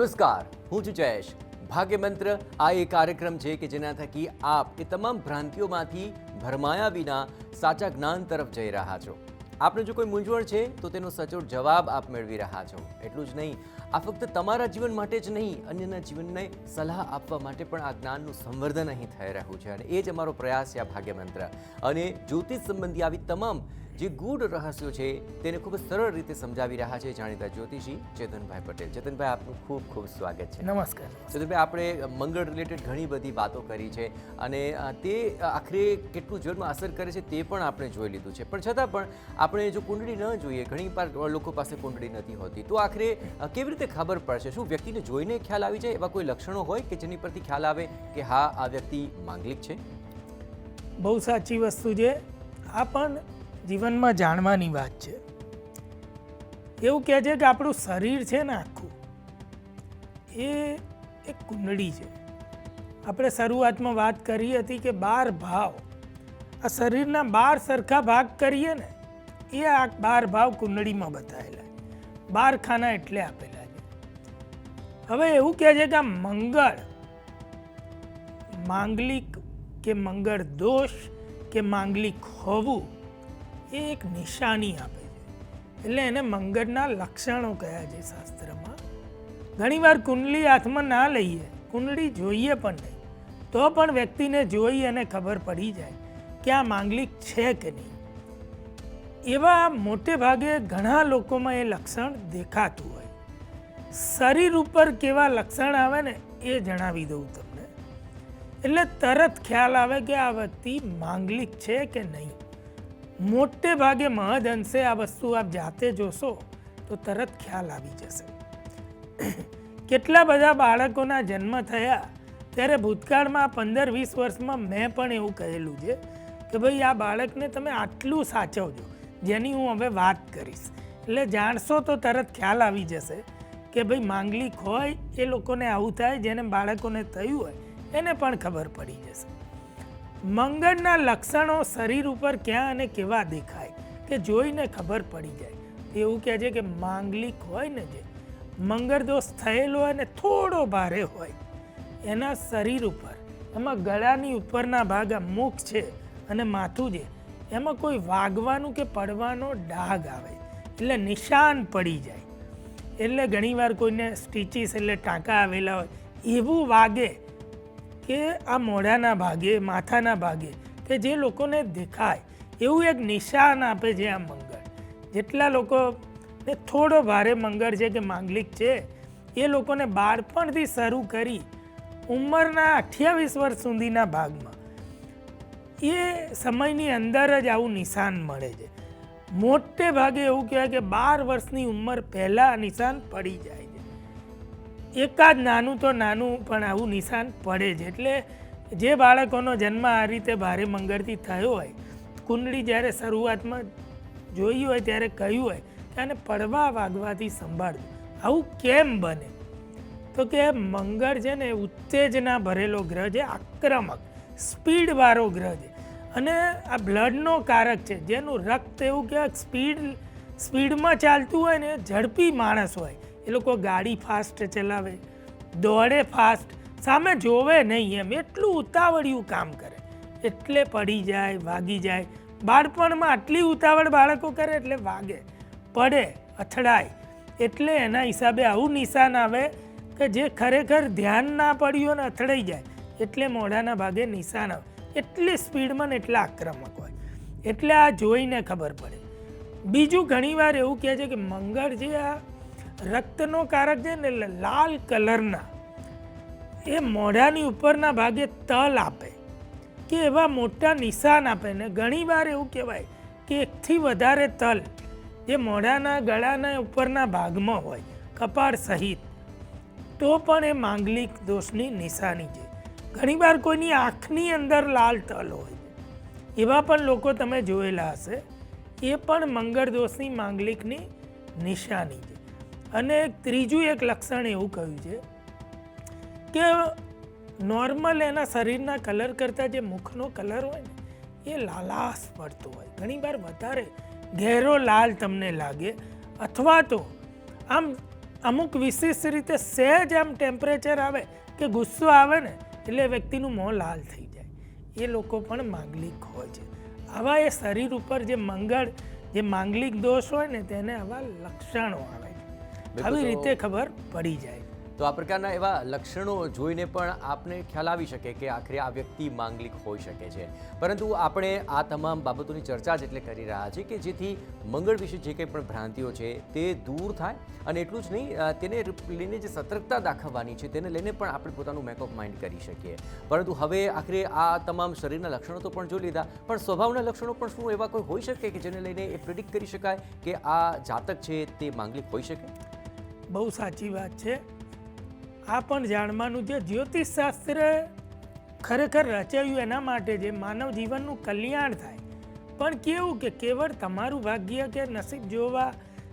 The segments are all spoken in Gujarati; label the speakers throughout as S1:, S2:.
S1: નમસ્કાર, હું છું જયેશ. ભાગ્ય મંત્ર આ એ કાર્યક્રમ છે કે જેના થકી આપ એ તમામ ભ્રાંતિઓમાંથી ભરમાયા વિના સાચા જ્ઞાન તરફ જઈ રહ્યા છો. આપને જો કોઈ મૂંઝવણ છે તો તેનો સચોટ જવાબ આપ મેળવી રહ્યા છો. એટલું જ નહીં, આ ફક્ત તમારા જીવન માટે જ નહીં, અન્યના જીવનને સલાહ આપવા માટે પણ આ જ્ઞાનનું સંવર્ધન અહીં થઈ રહ્યું છે. અને એ જ અમારો પ્રયાસ છે આ ભાગ્ય મંત્ર. અને જ્યોતિષ સંબંધી આવી તમામ જે ગૂઢ રહસ્યો છે તેને ખૂબ જ સરળ રીતે સમજાવી રહ્યા છે જાણીતા જ્યોતિષી ચેતનભાઈ પટેલ. ચેતનભાઈ, આપનું ખૂબ ખૂબ સ્વાગત છે.
S2: નમસ્કાર.
S1: ચેતનભાઈ, આપણે મંગળ રિલેટેડ ઘણી બધી વાતો કરી છે અને તે આખરે કેટલું જીવનમાં અસર કરે છે તે પણ આપણે જોઈ લીધું છે. પણ છતાં પણ આપણે જો કુંડળી ન જોઈએ, ઘણી વાર લોકો પાસે કુંડળી નથી હોતી, તો આખરે કેવી રીતે ખબર પડશે? શું વ્યક્તિને જોઈને ખ્યાલ આવી જાય? એવા કોઈ લક્ષણો હોય કે જેની પરથી ખ્યાલ આવે કે હા, આ વ્યક્તિ માંગલિક છે?
S2: બહુ સાચી વસ્તુ છે. આ પણ જીવનમાં જાણવાની વાત છે. એવું કહે છે કે આપણું શરીર છે ને આખું એ એક કુંડળી છે. આપણે શરૂઆતમાં વાત કરી હતી કે 12 ભાવ, આ શરીરના 12 સરખા ભાગ કરીએ ને એ આ 12 ભાવ કુંડળીમાં બતાવેલા, 12 ખાના એટલે આપેલા છે. હવે એવું કહે છે કે આ મંગળ માંગલિક કે મંગળ દોષ કે માંગલિક હોવું એ એક નિશાની આપે છે. એટલે એને મંગળના લક્ષણો કહ્યા છે શાસ્ત્રમાં. ઘણીવાર કુંડલી હાથમાં ના લઈએ, કુંડળી જોઈએ પણ નહીં, તો પણ વ્યક્તિને જોઈ અને ખબર પડી જાય કે આ માંગલિક છે કે નહીં. એવા મોટે ભાગે ઘણા લોકોમાં એ લક્ષણ દેખાતું હોય. શરીર ઉપર કેવા લક્ષણ આવે ને એ જણાવી દઉં તમને. એટલે તરત ખ્યાલ આવે કે આ વ્યક્તિ માંગલિક છે કે નહીં. મોટે ભાગે મહદઅંશે આ વસ્તુ આપ જાતે જોશો તો તરત ખ્યાલ આવી જશે. કેટલા બધા બાળકોના જન્મ થયા ત્યારે ભૂતકાળમાં 15-20 વર્ષમાં મેં પણ એવું કહેલું છે કે ભાઈ આ બાળકને તમે આટલું સાચવજો, જેની હું હવે વાત કરીશ. એટલે જાણશો તો તરત ખ્યાલ આવી જશે કે ભાઈ માંગલિક હોય એ લોકોને આવું થાય, જેને બાળકોને થયું હોય એને પણ ખબર પડી જશે. મંગળના લક્ષણો શરીર ઉપર ક્યાં અને કેવા દેખાય કે જોઈને ખબર પડી જાય. એવું કહે છે કે માંગલિક હોય ને, જે મંગળ દોષ થયેલો હોય ને થોડો ભારે હોય, એના શરીર ઉપર, એમાં ગળાની ઉપરના ભાગ, મુખ છે અને માથું છે, એમાં કોઈ વાગવાનું કે પડવાનો ડાઘ આવે એટલે નિશાન પડી જાય. એટલે ઘણીવાર કોઈને સ્ટીચીસ એટલે ટાંકા આવેલા હોય એવું વાગે કે આ મોઢાના ભાગે, માથાના ભાગે, કે જે લોકોને દેખાય એવું એક નિશાન આપે છે આ મંગળ. જેટલા લોકોને થોડો ભારે મંગળ છે કે માંગલિક છે એ લોકોને બાળપણથી શરૂ કરી ઉંમરના 28 વર્ષ સુધીના ભાગમાં એ સમયની અંદર જ આવું નિશાન મળે છે. મોટે ભાગે એવું કહેવાય કે 12 વર્ષની ઉંમર પહેલાં નિશાન પડી જાય છે. એકાદ નાનું તો નાનું પણ આવું નિશાન પડે છે. એટલે જે બાળકોનો જન્મ આ રીતે ભારે મંગળથી થયો હોય, કુંડળી જ્યારે શરૂઆતમાં જોઈ હોય ત્યારે કહ્યું હોય કે આને પડવા વાગવાથી સંભાળજો. આવું કેમ બને? તો કે મંગળ છે ને ઉત્તેજના ભરેલો ગ્રહ છે, આક્રમક સ્પીડવાળો ગ્રહ છે અને આ બ્લડનો કારક છે. જેનું રક્ત એવું કે સ્પીડમાં ચાલતું હોય ને, ઝડપી માણસ હોય, એ લોકો ગાડી ફાસ્ટ ચલાવે, દોડે ફાસ્ટ, સામે જોવે નહીં, એમ એટલું ઉતાવળિયું કામ કરે એટલે પડી જાય, વાગી જાય. બાળપણમાં આટલી ઉતાવળ બાળકો કરે એટલે વાગે, પડે, અથડાય. એટલે એના હિસાબે આવું નિશાન આવે કે જે ખરેખર ધ્યાન ના પડ્યું અને અથડાઈ જાય એટલે મોઢાના ભાગે નિશાન આવે. એટલી સ્પીડમાં ને એટલા આક્રમક હોય એટલે આ જોઈને ખબર પડે. બીજું ઘણીવાર એવું કહે છે કે મંગળ જે આ રક્તનો કારક છે ને, લાલ કલરના, એ મોઢાની ઉપરના ભાગે તલ આપે કે એવા મોટા નિશાન આપે. ને ઘણીવાર એવું કહેવાય કે એકથી વધારે તલ જે મોઢાના ગળાના ઉપરના ભાગમાં હોય, કપાળ સહિત, તો પણ એ માંગલિક દોષની નિશાની છે. ઘણીવાર કોઈની આંખની અંદર લાલ તલ હોય, એવા પણ લોકો તમે જોયેલા હશે. એ પણ મંગળ દોષની માંગલિકની નિશાની છે. અને ત્રીજું એક લક્ષણ એવું કહ્યું છે કે નોર્મલ એના શરીરના કલર કરતાં જે મુખનો કલર હોય ને એ લાલાશ પડતો હોય. ઘણીવાર વધારે ઘેરો લાલ તમને લાગે, અથવા તો આમ અમુક વિશેષ રીતે સહેજ આમ ટેમ્પરેચર આવે કે ગુસ્સો આવે ને એટલે વ્યક્તિનું મોં લાલ થઈ જાય, એ લોકો પણ માંગલિક હોય છે. આવા એ શરીર ઉપર જે મંગળ જે માંગલિક દોષ હોય ને તેને આવા લક્ષણો આવે છે. આવી રીતે ખબર પડી જાય.
S1: તો આ પ્રકારના એવા લક્ષણો જોઈને પણ આપને ખ્યાલ આવી શકે કે આખરે આ વ્યક્તિ માંગલિક હોઈ શકે છે. પરંતુ આપણે આ તમામ બાબતોની ચર્ચા જ એટલે કરી રહ્યા છીએ કે જેથી મંગળ વિશે જે કંઈ પણ ભ્રાંતિઓ છે તે દૂર થાય, અને એટલું જ નહીં, તેને લઈને જે સતર્કતા દાખવવાની છે તેને લઈને પણ આપણે પોતાનું મેકઅપ માઇન્ડ કરી શકીએ. પરંતુ હવે આખરે આ તમામ શરીરના લક્ષણો તો પણ જોઈ લીધા, પણ સ્વભાવના લક્ષણો પણ શું એવા કોઈ હોઈ શકે કે જેને લઈને એ પ્રિડિક્ટ કરી શકાય કે આ જાતક છે તે માંગલિક હોઈ શકે?
S2: બહુ સાચી વાત છે. આ પણ જાણવાનું છે, જ્યોતિષશાસ્ત્ર ખરેખર રચાયું એના માટે જે માનવ જીવનનું કલ્યાણ થાય. પણ કેવું કે કેવળ તમારું ભાગ્ય કે નસીબ જોવા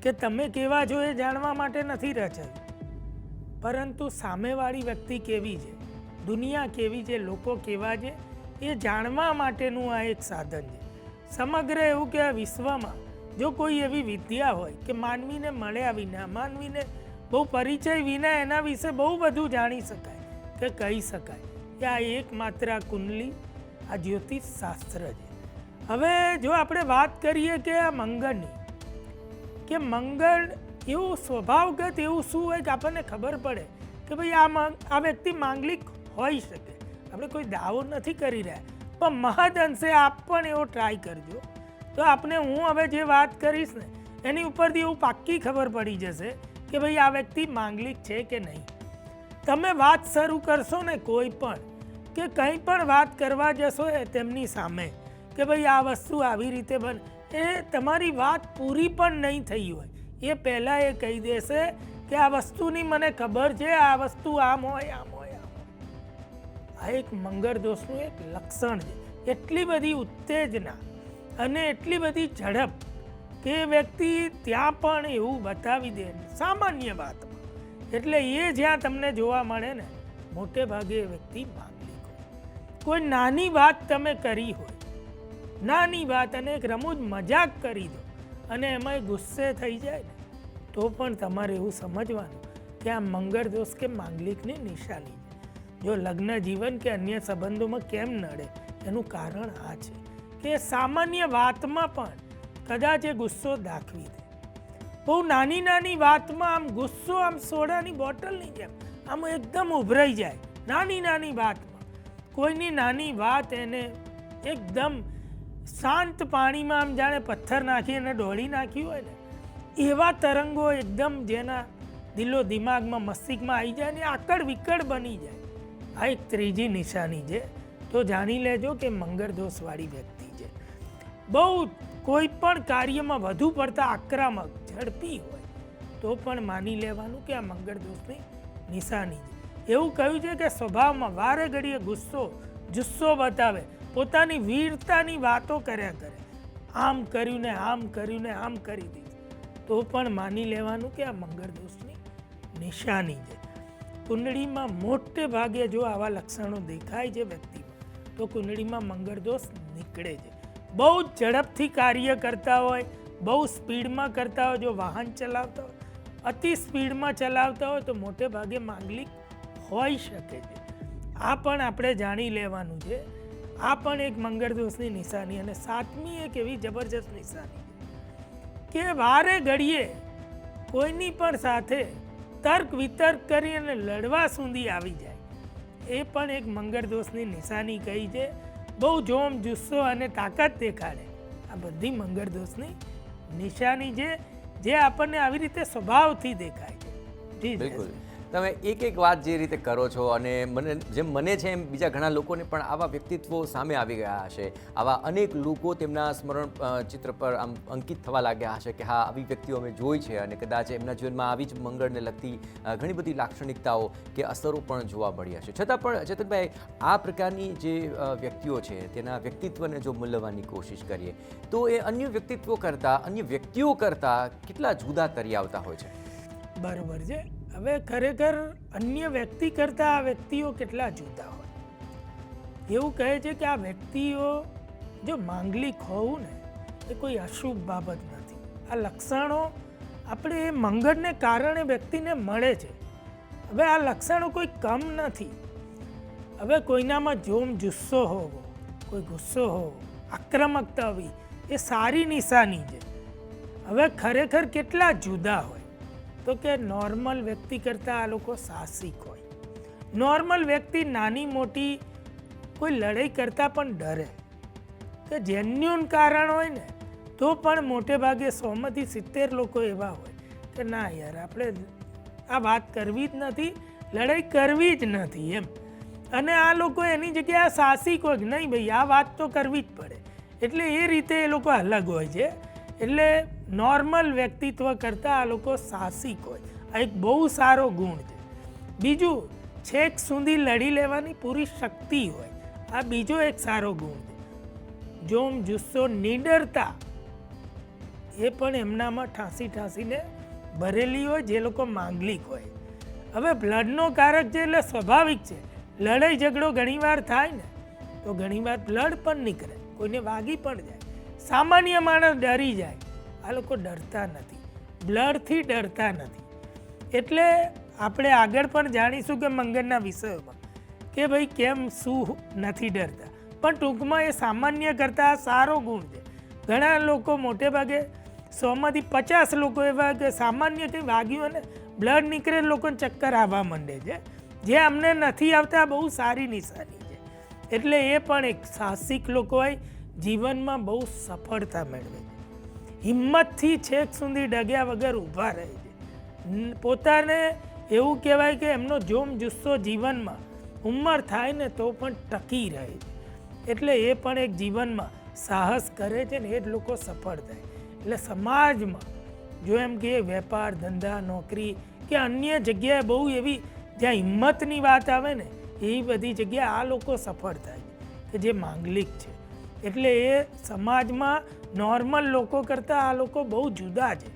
S2: કે તમે કેવા છો એ જાણવા માટે નથી રચાયું, પરંતુ સામેવાળી વ્યક્તિ કેવી છે, દુનિયા કેવી છે, લોકો કેવા છે એ જાણવા માટેનું આ એક સાધન છે. સમગ્ર એવું કે આ વિશ્વમાં જો કોઈ એવી વિદ્યા હોય કે માનવીને મળ્યા વિના, માનવીને બહુ પરિચય વિના એના વિશે બહુ બધું જાણી શકાય કે કહી શકાય કે આ એકમાત્ર આ કુંડલી, આ જ્યોતિષ શાસ્ત્ર છે. હવે જો આપણે વાત કરીએ કે આ મંગળની, કે મંગળ એવું સ્વભાવગત એવું શું હોય કે આપણને ખબર પડે કે ભાઈ આ વ્યક્તિ માંગલિક હોઈ શકે. આપણે કોઈ દાવો નથી કરી રહ્યા, પણ મહદ અંશે આપ પણ એવો ટ્રાય કરજો તો આપણે હું હવે જે વાત કરીશ ને એની ઉપરથી એવું પાક્કી ખબર પડી જશે કે ભાઈ આ વ્યક્તિ માંગલિક છે કે નહીં. તમે વાત શરૂ કરશો ને કોઈ પણ કે કંઈ પણ વાત કરવા જશો તેમની સામે કે ભાઈ આ વસ્તુ આવી રીતે બને, એ તમારી વાત પૂરી પણ નહીં થઈ હોય એ પહેલાં એ કહી દેશે કે આ વસ્તુની મને ખબર છે, આ વસ્તુ આમ હોય આમ હોય આમ હોય. આ એક મંગળ દોષનું એક લક્ષણ છે. એટલી બધી ઉત્તેજના અને એટલી બધી ઝડપ કે વ્યક્તિ ત્યાં પણ એવું બતાવી દે સામાન્ય વાતમાં. એટલે એ જ્યાં તમને જોવા મળે ને મોટે ભાગે એ વ્યક્તિ માંગલિક હોય. કોઈ નાની વાત તમે કરી હોય, નાની વાત અને એક રમૂજ મજાક કરી દો અને એમાં ગુસ્સે થઈ જાય ને તો પણ તમારે એવું સમજવાનું કે આ મંગળ દોષ કે માંગલિકની નિશાની છે. જો લગ્ન જીવન કે અન્ય સંબંધોમાં કેમ નડે એનું કારણ આ છે કે સામાન્ય વાતમાં પણ કદાચ એ ગુસ્સો દાખવી દે. બહુ નાની નાની વાતમાં આમ ગુસ્સો આમ સોડાની બોટલની જેમ આમ એકદમ ઉભરાઈ જાય. નાની નાની વાતમાં કોઈની નાની વાત એને એકદમ શાંત પાણીમાં આમ જાણે પથ્થર નાખી અને ડોળી નાખ્યું હોય ને એવા તરંગો એકદમ જેના દિલો દિમાગમાં મસ્તિષ્કમાં આવી જાય ને આકડ વિકડ બની જાય. આ એક ત્રીજી નિશાની છે. તો જાણી લેજો કે મંગળ દોષવાળી વ્યક્તિ છે. બહુ કોઈ પણ કાર્યમાં વધુ પડતા આક્રમક ઝડપી હોય તો પણ માની લેવાનું કે આ મંગળ દોષની નિશાની છે. એવું કહ્યું છે કે સ્વભાવમાં વારે ઘડીએ જુસ્સો બતાવે, પોતાની વીરતાની વાતો કર્યા કરે, આમ કર્યું ને આમ કર્યું ને આમ કરી દીધું તો પણ માની લેવાનું કે આ મંગળ દોષની નિશાની છે. કુંડળીમાં મોટે ભાગે જો આવા લક્ષણો દેખાય છે વ્યક્તિમાં તો કુંડળીમાં મંગળ દોષ નીકળે છે. બહુ ઝડપથી કાર્ય કરતા હોય, બહુ સ્પીડમાં કરતા હોય, જો વાહન ચલાવતા હોય, અતિ સ્પીડમાં ચલાવતા હોય તો મોટે ભાગે માંગલિક હોઈ શકે છે. આ પણ આપણે જાણી લેવાનું છે. આ પણ એક મંગળ દોષની નિશાની. અને સાતમી એક એવી જબરજસ્ત નિશાની કે વારે ઘડીએ કોઈની પણ સાથે તર્ક વિતર્ક કરી અને લડવા સુધી આવી જાય, એ પણ એક મંગળ દોષની નિશાની કહી છે. બહુ જોમ જુસ્સો અને તાકાત દેખાડે, આ બધી મંગળ દોષની નિશાની છે જે આપણને આવી રીતે સ્વભાવથી દેખાય છે. જી
S1: બિલકુલ. તમે એક એક વાત જે રીતે કરો છો અને મને છે એમ બીજા ઘણા લોકોને પણ આવા વ્યક્તિત્વો સામે આવી ગયા હશે. આવા અનેક લોકો તેમના સ્મરણ ચિત્ર પર આમ અંકિત થવા લાગ્યા હશે કે હા આવી વ્યક્તિઓ અમે જોઈ છે અને કદાચ એમના જીવનમાં આવી જ મંગળને લગતી ઘણી બધી લાક્ષણિકતાઓ કે અસરો પણ જોવા મળી હશે. છતાં પણ ચેતનભાઈ, આ પ્રકારની જે વ્યક્તિઓ છે તેના વ્યક્તિત્વને જો મૂલ્યવાની કોશિશ કરીએ તો એ અન્ય વ્યક્તિત્વો કરતાં, અન્ય વ્યક્તિઓ કરતાં કેટલા જુદા તરી આવતા હોય છે?
S2: બરોબર છે. હવે ખરેખર અન્ય વ્યક્તિ કરતાં આ વ્યક્તિઓ કેટલા જુદા હોય. એવું કહે છે કે આ વ્યક્તિઓ જો માંગલિક હોવું ને એ કોઈ અશુભ બાબત નથી. આ લક્ષણો આપણે એ મંગળને કારણે વ્યક્તિને મળે છે. હવે આ લક્ષણો કોઈ કમ નથી. હવે કોઈનામાં જોમ જુસ્સો હોવો, કોઈ ગુસ્સો હોવો, આક્રમકતા હોવી એ સારી નિશાની છે. હવે ખરેખર કેટલા જુદા હોય તો કે નોર્મલ વ્યક્તિ કરતાં આ લોકો સાહસિક હોય. નોર્મલ વ્યક્તિ નાની મોટી કોઈ લડાઈ કરતાં પણ ડરે, કે જેન્યુન કારણ હોય ને તો પણ મોટે ભાગે 100માંથી 70 લોકો એવા હોય કે ના યાર આપણે આ વાત કરવી જ નથી, લડાઈ કરવી જ નથી એમ. અને આ લોકો એની જગ્યાએ સાહસિક હોય કે નહીં ભાઈ આ વાત તો કરવી જ પડે, એટલે એ રીતે એ લોકો અલગ હોય છે. એટલે નોર્મલ વ્યક્તિત્વ કરતાં આ લોકો સાહસિક હોય. આ એક બહુ સારો ગુણ છે. બીજું, છેક સુધી લડી લેવાની પૂરી શક્તિ હોય. આ બીજો એક સારો ગુણ છે. જોમ જુસ્સો, નીડરતા એ પણ એમનામાં ઠાંસીને ભરેલી હોય જે લોકો માંગલિક હોય. હવે બ્લડનો કારક છે એટલે સ્વાભાવિક છે લડાઈ ઝઘડો ઘણીવાર થાય ને તો ઘણીવાર બ્લડ પણ નીકળે, કોઈને વાગી પણ જાય. સામાન્ય માણસ ડરી જાય, આ લોકો ડરતા નથી, બ્લડથી ડરતા નથી. એટલે આપણે આગળ પણ જાણીશું કે મંગળના વિષયોમાં કે ભાઈ કેમ શું નથી ડરતા, પણ ટૂંકમાં એ સામાન્ય કરતાં સારો ગુણ છે. ઘણા લોકો મોટે ભાગે 100માંથી 50 લોકો એવા કે સામાન્ય કંઈ વાગ્યું અને બ્લડ નીકળે લોકોને ચક્કર આવવા માંડે છે, જે અમને નથી આવતા બહુ સારી નિશાની છે. એટલે એ પણ એક સાહસિક લોકો હોય, જીવનમાં બહુ સફળતા મેળવે છે, હિંમતથી છેક સુધી ડગ્યા વગર ઊભા રહે છે. પોતાને એવું કહેવાય કે એમનો જોમ જુસ્સો જીવનમાં ઉંમર થાય ને તો પણ ટકી રહે છે. એટલે એ પણ એક જીવનમાં સાહસ કરે છે ને એ જ લોકો સફળ થાય. એટલે સમાજમાં જો એમ કે વેપાર ધંધા નોકરી કે અન્ય જગ્યાએ બહુ એવી જ્યાં હિંમતની વાત આવે ને એવી બધી જગ્યાએ આ લોકો સફળ થાય છે કે જે માંગલિક છે. એટલે એ સમાજમાં નોર્મલ લોકો કરતાં આ લોકો બહુ જુદા છે.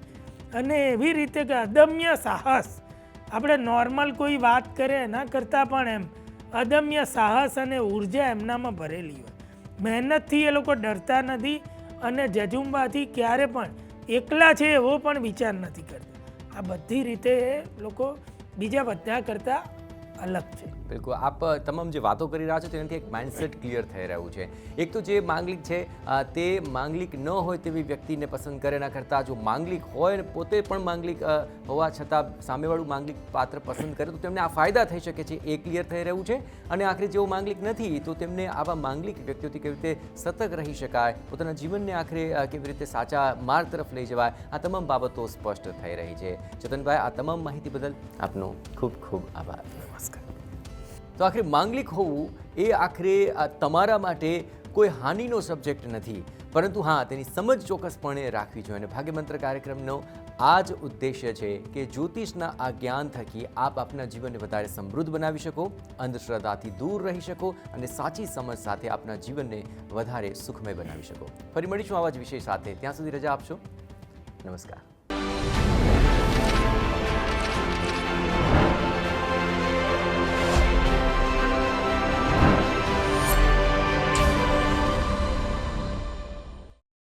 S2: અને એવી રીતે કે અદમ્ય સાહસ, આપણે નોર્મલ કોઈ વાત કરે એના કરતાં પણ એમ અદમ્ય સાહસ અને ઉર્જા એમનામાં ભરેલી હોય. મહેનતથી એ લોકો ડરતા નથી અને જજુંબાથી ક્યારે પણ એકલા છે એવો પણ વિચાર નથી કરતા. આ બધી રીતે એ લોકો બીજા બધા કરતાં અલગ છે.
S1: બિલકુલ, આપ તમામ જે વાતો કરી રહ્યા છો તેનાથી એક માઇન્ડસેટ ક્લિયર થઈ રહ્યું છે. એક તો જે માંગલિક છે તે માંગલિક ન હોય તેવી વ્યક્તિને પસંદ કરે, એના કરતાં જો માંગલિક હોય ને પોતે પણ માંગલિક હોવા છતાં સામેવાળું માંગલિક પાત્ર પસંદ કરે તો તેમને આ ફાયદા થઈ શકે છે, એ ક્લિયર થઈ રહ્યું છે. અને આખરે જેઓ માંગલિક નથી તો તેમને આવા માંગલિક વ્યક્તિઓથી કેવી રીતે સતર્ક રહી શકાય, પોતાના જીવનને આખરે કેવી રીતે સાચા માર્ગ તરફ લઈ જવાય, આ તમામ બાબતો સ્પષ્ટ થઈ રહી છે. ચેતનભાઈ, આ તમામ માહિતી બદલ આપનો ખૂબ ખૂબ આભાર.
S2: નમસ્કાર.
S1: તો આખરે માંગલિક હોવું એ આખરે તમારા માટે કોઈ હાનિનો સબ્જેક્ટ નથી, પરંતુ હા તેની સમજ ચોક્કસપણે રાખવી જોઈએ. અને ભાગ્યમંત્ર કાર્યક્રમનો આ જ ઉદ્દેશ્ય છે કે જ્યોતિષના આ જ્ઞાન થકી આપ આપના જીવનને વધારે સમૃદ્ધ બનાવી શકો, અંધશ્રદ્ધાથી દૂર રહી શકો અને સાચી સમજ સાથે આપના જીવનને વધારે સુખમય બનાવી શકો. ફરી મળીશું આવા જ વિષય સાથે. ત્યાં સુધી રજા આપશો. નમસ્કાર.